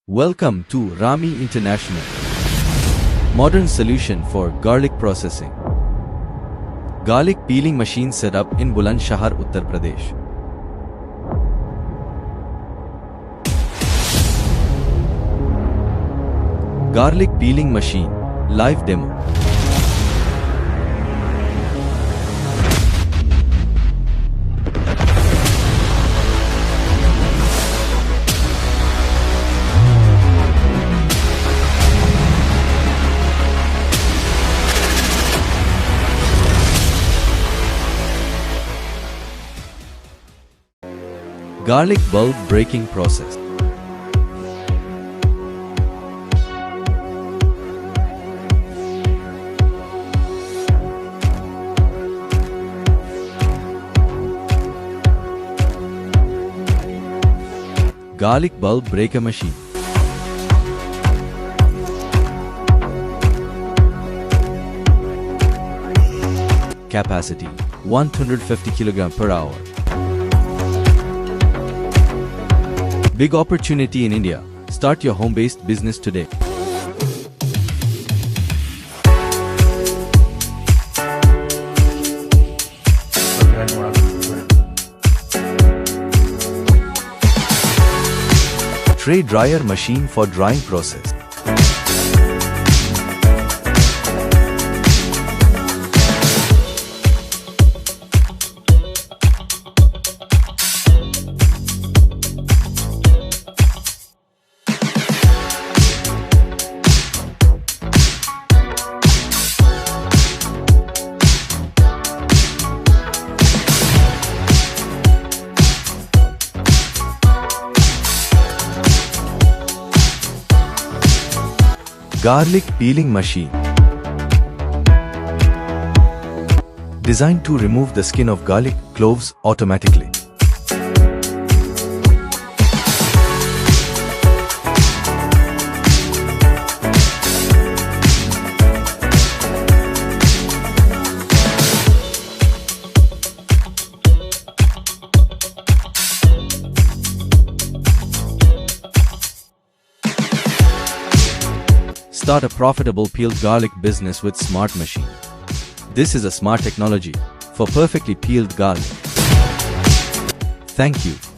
Welcome to Rami International, modern solution for garlic processing. Garlic peeling machine set up in Bulandshahr, Uttar Pradesh. Garlic peeling machine, live demo. Garlic bulb breaking process. Garlic bulb breaker machine. Capacity 150 kg per hour. Big opportunity in India. Start your home-based business today. Tray dryer machine for drying process. Garlic peeling machine. Designed to remove the skin of garlic cloves automatically. Start a profitable peeled garlic business with Smart Machine. This is a smart technology for perfectly peeled garlic. Thank you.